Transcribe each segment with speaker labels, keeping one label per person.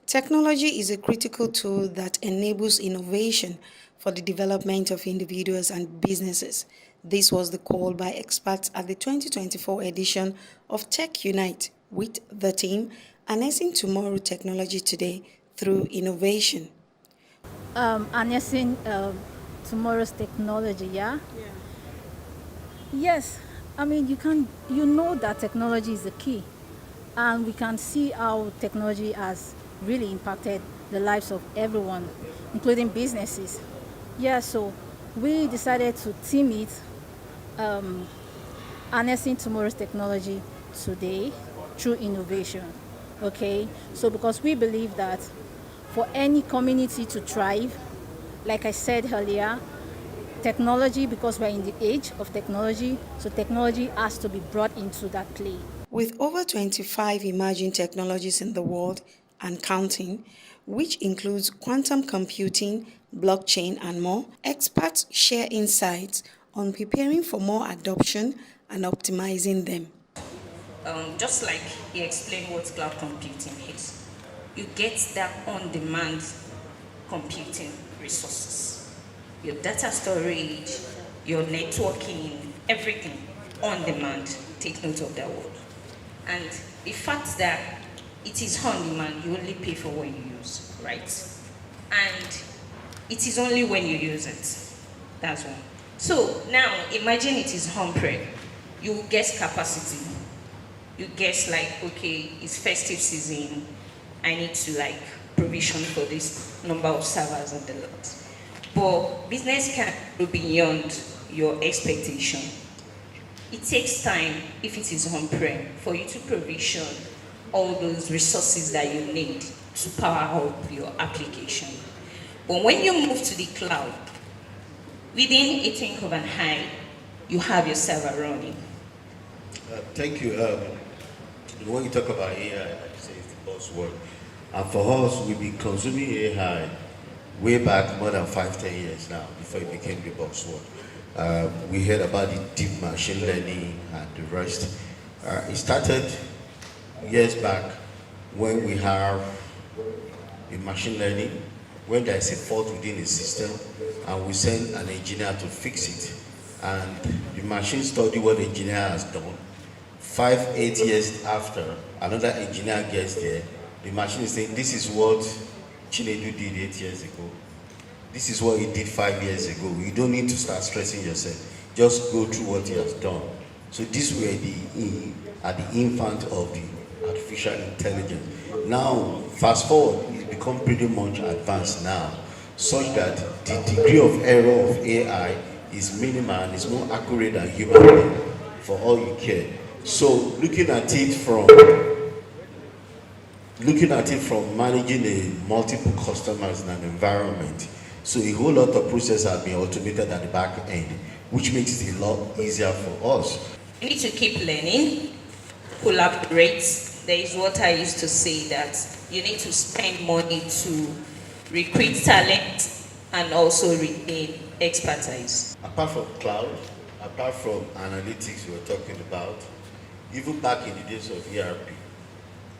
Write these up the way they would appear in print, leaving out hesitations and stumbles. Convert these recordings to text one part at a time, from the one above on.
Speaker 1: Technology is a critical tool that enables innovation for the development of individuals and businesses. This was the call by experts at the 2024 edition of Tech Unite with the theme Harnessing Tomorrow Technology Today Through Innovation.
Speaker 2: Harnessing tomorrow's technology, yeah? Yes, I mean, you know that technology is the key, and we can see how technology has really impacted the lives of everyone, including businesses. Yeah, so we decided to team it, um, harnessing tomorrow's technology today through innovation. Okay, so because we believe that for any community to thrive, like I said earlier, technology, because we're in the age of technology, so technology has to be brought into that play.
Speaker 1: With over 25 emerging technologies in the world and counting, which includes quantum computing, blockchain, and more, experts share insights on preparing for more adoption and optimizing them.
Speaker 3: Just like he explained what cloud computing is, you get that on-demand computing resources, your data storage, your networking, everything on demand. Take note of that word. And the fact that it is on demand, you only pay for what you use, right? And it is only when you use it. That's one. So now imagine it is on-prem. You guess capacity. You guess like, okay, it's festive season. I need to like provision for this number of servers and the lot. But business can go beyond your expectation. It takes time, if it is on-prem, for you to provision all those resources that you need to power up your application. But when you move to the cloud, within a think of an eye, you have your server running.
Speaker 4: Thank you. When you talk about AI, like you say, it's the buzzword. And for us, we've been consuming AI way back more than 5, 10 years now before it became the buzzword. We heard about the deep machine learning and the rest. It started years back when we have the machine learning, when there's a fault within the system, and we send an engineer to fix it. And the machine study what the engineer has done. 5, 8 years after, another engineer gets there, the machine is saying, this is what Chinedu did 8 years ago. This is what he did 5 years ago. You don't need to start stressing yourself. Just go through what he has done. So this were the infant of the artificial intelligence. Now, fast forward, it's become pretty much advanced now, such that the degree of error of AI is minimal and is more accurate than human being for all you care. So looking at it from managing a multiple customers in an environment, so a whole lot of processes have been automated at the back end, which makes it a lot easier for us.
Speaker 3: You need to keep learning, collaborate. There is what I used to say that you need to spend money to recruit talent and also retain expertise.
Speaker 4: Apart from cloud, apart from analytics we were talking about, even back in the days of ERP,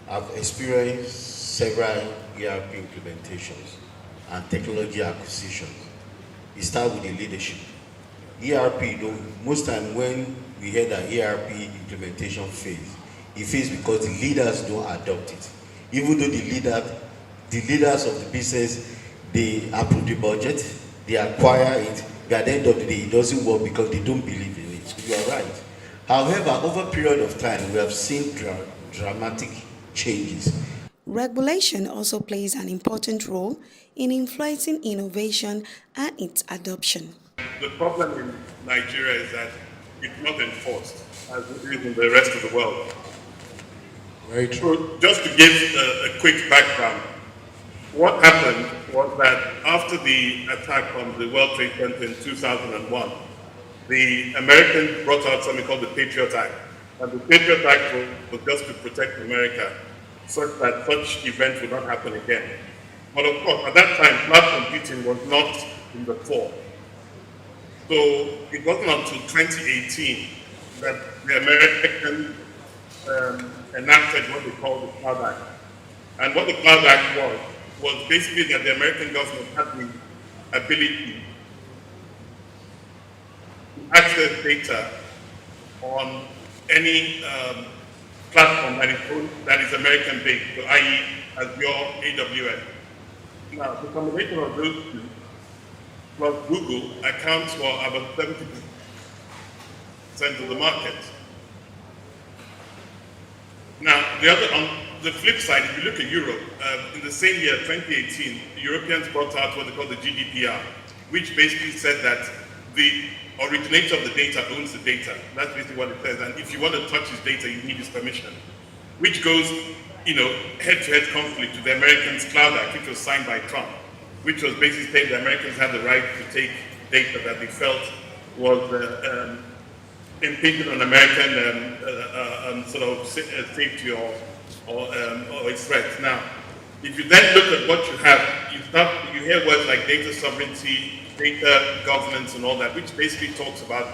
Speaker 4: I've experienced several ERP implementations and technology acquisitions. It starts with the leadership. ERP, though, most time when we hear that ERP implementation phase, it fails because the leaders don't adopt it. Even though the leaders of the business, they approve the budget, they acquire it, but at the end of the day, it doesn't work because they don't believe in it. So you are right. However, over a period of time, we have seen dramatic changes.
Speaker 1: Regulation also plays an important role in influencing innovation and its adoption.
Speaker 5: The problem in Nigeria is that it's not enforced as it is in the rest of the world.
Speaker 4: Very true.
Speaker 5: So just to give a quick background, what happened was that after the attack on the World Trade Center in 2001, the Americans brought out something called the Patriot Act. And the Patriot Act was just to protect America such that such events would not happen again. But of course, at that time, cloud computing was not in the fore. So it wasn't until 2018 that the Americans enacted what they call the Cloud Act. And what the Cloud Act was basically that the American government had the ability to access data on any platform that is American-based, so i.e. Azure, AWS. Now, the combination of those two plus Google accounts for about 70% of the market. Now, on the flip side, if you look at Europe, in the same year, 2018, the Europeans brought out what they call the GDPR, which basically said that the originator of the data owns the data. That's basically what it says. And if you want to touch his data, you need his permission, which goes, head-to-head conflict with the Americans' Cloud Act, which was signed by Trump, which was basically saying the Americans had the right to take data that they felt was impinging on American sort of safety or its threats. Now, if you then look at what you have, you hear words like data sovereignty, data governance, and all that, which basically talks about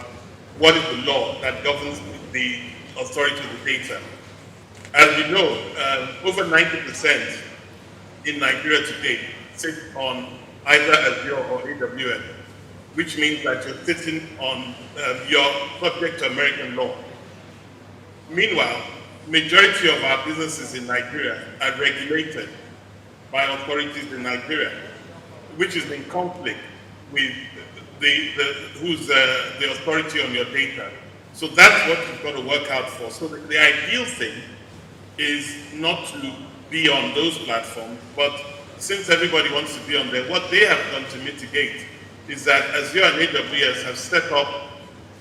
Speaker 5: what is the law that governs the authority of the data. As we know, over 90% in Nigeria today sit on either Azure or AWS, which means that you're sitting on, you're subject to American law. Meanwhile, majority of our businesses in Nigeria are regulated by authorities in Nigeria, which is in conflict with the authority on your data. So that's what you've got to work out for. So the ideal thing is not to be on those platforms, but since everybody wants to be on there, what they have done to mitigate is that Azure and AWS have set up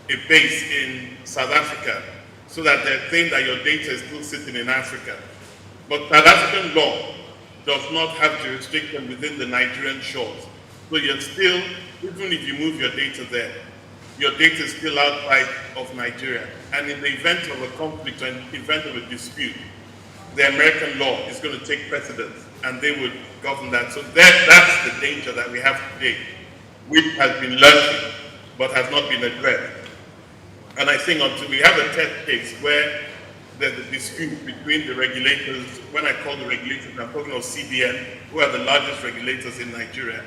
Speaker 5: a base in South Africa so that they're saying that your data is still sitting in Africa. But South African law does not have jurisdiction within the Nigerian shores. So you're still, even if you move your data there, your data is still outside of Nigeria. And in the event of a conflict or in the event of a dispute, the American law is going to take precedence and they would govern that. So that's the danger that we have today, which has been lurking but has not been addressed. And I think until we have a test case where there's a dispute between the regulators, when I call the regulators, I'm talking of CBN, who are the largest regulators in Nigeria,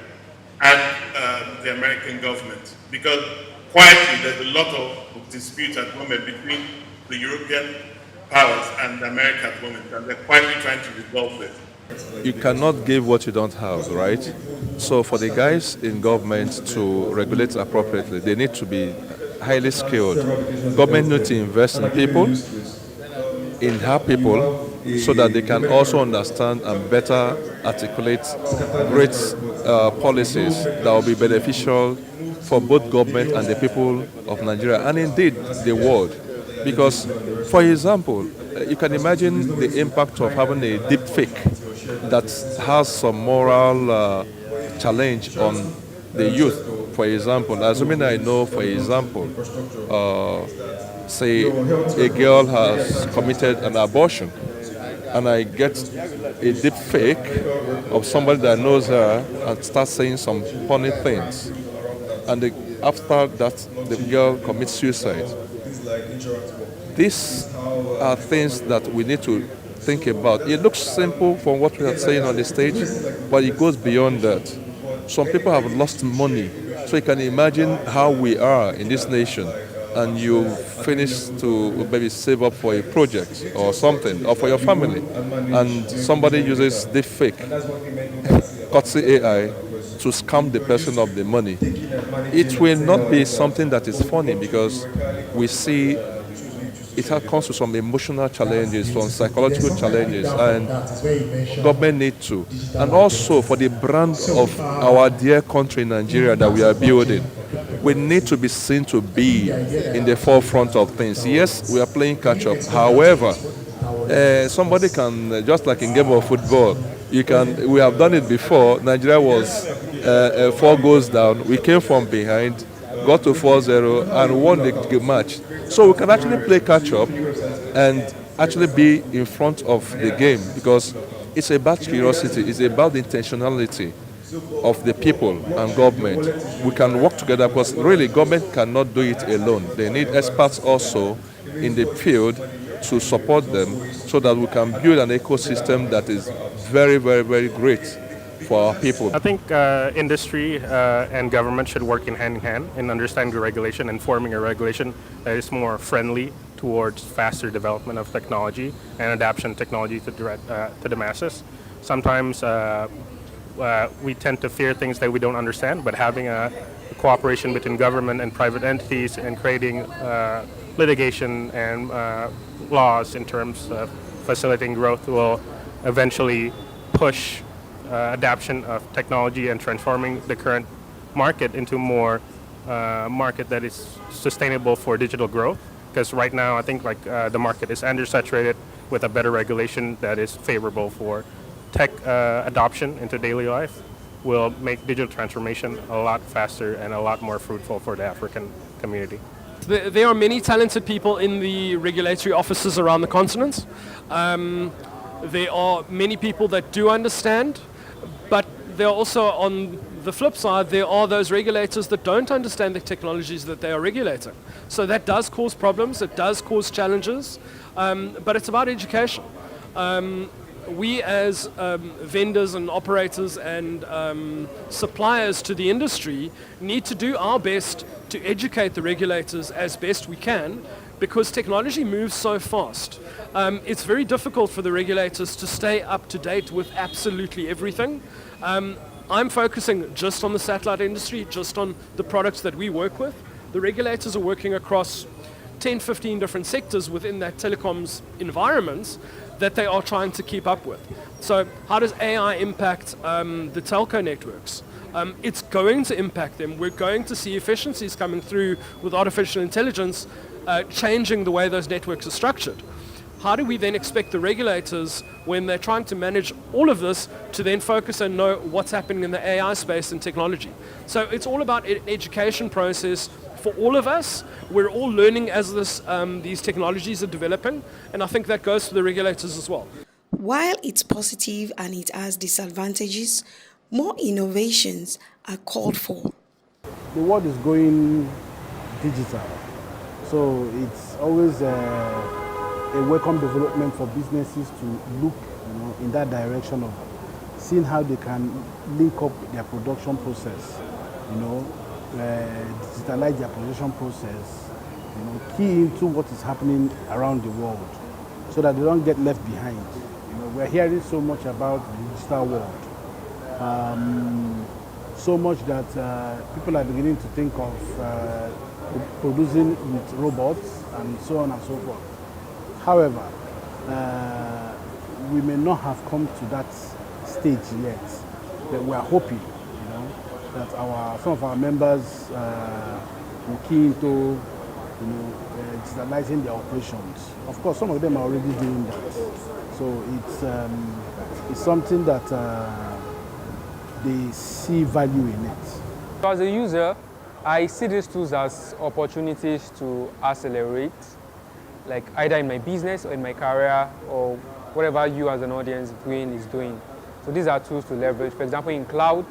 Speaker 5: and the American government. Because quietly, there's a lot of disputes at the moment between the European powers and America at the moment, and they're quietly trying to resolve this.
Speaker 6: You cannot give what you don't have, right? So for the guys in government to regulate appropriately, they need to be highly skilled. Government needs to invest in people, in her people, so that they can also understand and better articulate great policies that will be beneficial for both government and the people of Nigeria, and indeed the world. Because, for example, you can imagine the impact of having a deep fake that has some moral challenge on the youth. For example, assuming I know, for example, say a girl has committed an abortion, and I get a deep fake of somebody that knows her and starts saying some funny things, and after that the girl commits suicide. These are things that we need to think about. It looks simple from what we are saying on the stage, but it goes beyond that. Some people have lost money, so you can imagine how we are in this nation, and you finish to maybe save up for a project or something, or for your family, and somebody uses the fake courtesy AI to scam the person of the money. It will not be something that is funny, because we see it comes with some emotional challenges, some psychological challenges, and government need to. And also for the brand of our dear country, Nigeria, that we are building, we need to be seen to be in the forefront of things. Yes, we are playing catch up. However, somebody can, just like in game of football, we have done it before. Nigeria was 4 goals down. We came from behind, got to 4-0 and won the match. So we can actually play catch up and actually be in front of the game, because it's about curiosity, it's about the intentionality of the people and government. We can work together, because really government cannot do it alone. They need experts also in the field to support them so that we can build an ecosystem that is very, very, very great for our people.
Speaker 7: I think industry and government should work in hand in understanding the regulation and forming a regulation that is more friendly towards faster development of technology and adaptation technology to the masses. Sometimes we tend to fear things that we don't understand, but having a cooperation between government and private entities and creating litigation and laws in terms of facilitating growth will eventually push adaptation of technology and transforming the current market into more market that is sustainable for digital growth. Because right now, I think the market is undersaturated. With a better regulation that is favorable for tech adoption into daily life, will make digital transformation a lot faster and a lot more fruitful for the African community.
Speaker 8: There are many talented people in the regulatory offices around the continent. There are many people that do understand, but there are also, on the flip side, there are those regulators that don't understand the technologies that they are regulating. So that does cause problems, it does cause challenges, but it's about education. We as vendors and operators and suppliers to the industry need to do our best to educate the regulators as best we can, because technology moves so fast. It's very difficult for the regulators to stay up to date with absolutely everything. I'm focusing just on the satellite industry, just on the products that we work with. The regulators are working across 10, 15 different sectors within that telecoms environment that they are trying to keep up with. So how does AI impact the telco networks? It's going to impact them. We're going to see efficiencies coming through with artificial intelligence changing the way those networks are structured. How do we then expect the regulators, when they're trying to manage all of this, to then focus and know what's happening in the AI space and technology? So it's all about an education process for all of us. We're all learning as these technologies are developing, and I think that goes to the regulators as well.
Speaker 1: While it's positive and it has disadvantages, more innovations are called for.
Speaker 9: The world is going digital, so it's always a welcome development for businesses to look, in that direction of seeing how they can link up their production process, digitalize their production process, key into what is happening around the world, so that they don't get left behind. We're hearing so much about the digital world, so much that people are beginning to think of producing with robots and so on and so forth. However, we may not have come to that stage yet, but we are hoping, that some of our members will key into, digitalizing their operations. Of course, some of them are already doing that. So it's something that they see value in it.
Speaker 10: As a user, I see these tools as opportunities to accelerate, like either in my business or in my career, or whatever you as an audience is doing. So these are tools to leverage. For example, in cloud,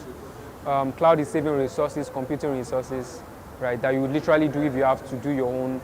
Speaker 10: cloud is saving resources, computing resources, right? That you would literally do if you have to do your own,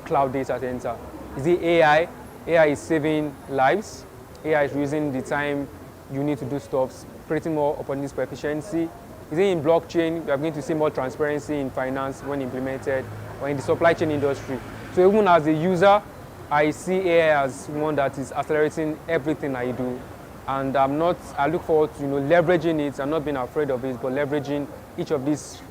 Speaker 10: cloud data center. Is it AI? AI is saving lives. AI is reducing the time you need to do stuff, creating more opportunities for efficiency. Is it in blockchain? We are going to see more transparency in finance when implemented, or in the supply chain industry. So even as a user, I see AI as one that is accelerating everything I do. And I look forward to leveraging it. I'm not being afraid of it, but leveraging each of these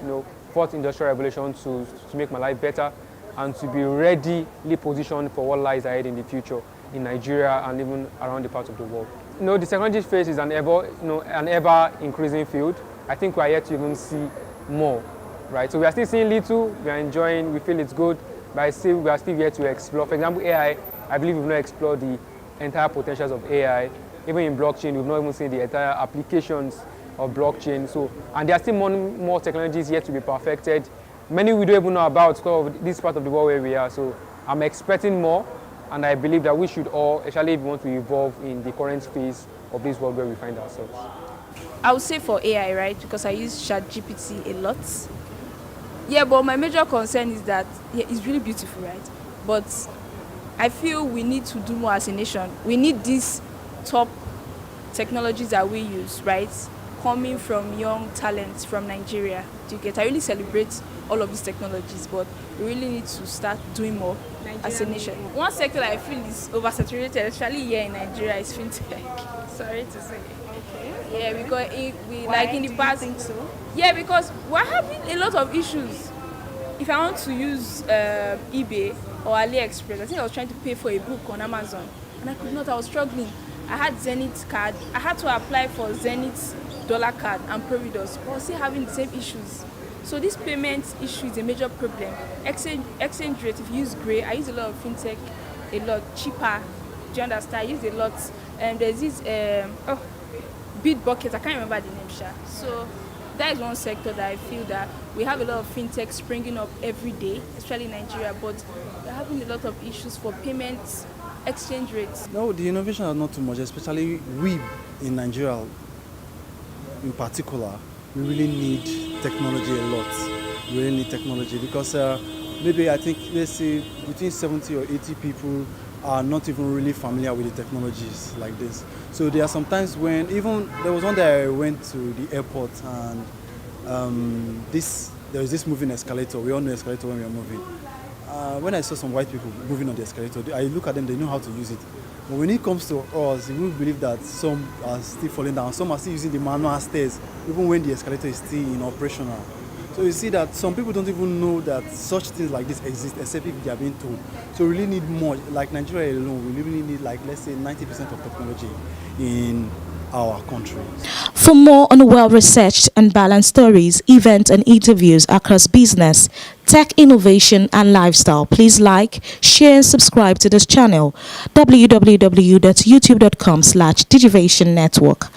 Speaker 10: fourth industrial revolution to make my life better and to be readily positioned for what lies ahead in the future in Nigeria and even around the parts of the world. The technology space is an ever increasing field. I think we are yet to even see more, right? So we are still seeing little, we are enjoying, we feel it's good, but we are still yet to explore. For example, AI, I believe we've not explored the entire potentials of AI. Even in blockchain, we've not even seen the entire applications of blockchain. And there are still more technologies yet to be perfected. Many we don't even know about because of this part of the world where we are. So I'm expecting more, and I believe that we should all, especially if we want to evolve in the current phase of this world where we find ourselves.
Speaker 11: I would say for AI, right? Because I use ChatGPT a lot. Yeah, but my major concern is that it's really beautiful, right? But I feel we need to do more as a nation. We need these top technologies that we use, right? Coming from young talents from Nigeria. Do you get? I really celebrate all of these technologies, but we really need to start doing more as a nation. One sector that I feel is oversaturated, especially here in Nigeria, is fintech. Sorry to say.
Speaker 12: Okay.
Speaker 11: Yeah, because we
Speaker 12: Why
Speaker 11: like in the
Speaker 12: do you
Speaker 11: past.
Speaker 12: think so?
Speaker 11: Yeah, because we're having a lot of issues. If I want to use eBay or AliExpress, I think I was trying to pay for a book on Amazon, and I could not. I was struggling. I had Zenith card. I had to apply for Zenith dollar card and Providus, but I was still having the same issues. So this payment issue is a major problem. Exchange rate. If you use Grey, I use a lot of fintech, a lot cheaper. Do you understand? I use a lot. There's this bid bucket. I can't remember the name, Sha. So that is one sector that I feel that we have a lot of fintech springing up every day, especially in Nigeria, but we're having a lot of issues for payments, exchange rates.
Speaker 9: No, the innovation are not too much, especially we in Nigeria in particular. We really need technology a lot. We really need technology because maybe I think, let's say, between 70 or 80 people are not even really familiar with the technologies like this. So there are some times when there was one day I went to the airport and there was this moving escalator. We all know escalator when we are moving. When I saw some white people moving on the escalator, I look at them, they know how to use it. But when it comes to us, we will believe that some are still falling down, some are still using the manual stairs, even when the escalator is still in operational. So you see that some people don't even know that such things like this exist, except if they are being told. So we really need more, like Nigeria alone, we really need, like, let's say 90% of technology in our country.
Speaker 13: For more on well-researched and balanced stories, events and interviews across business, tech innovation and lifestyle, please like, share and subscribe to this channel, www.youtube.com/Digivation Network.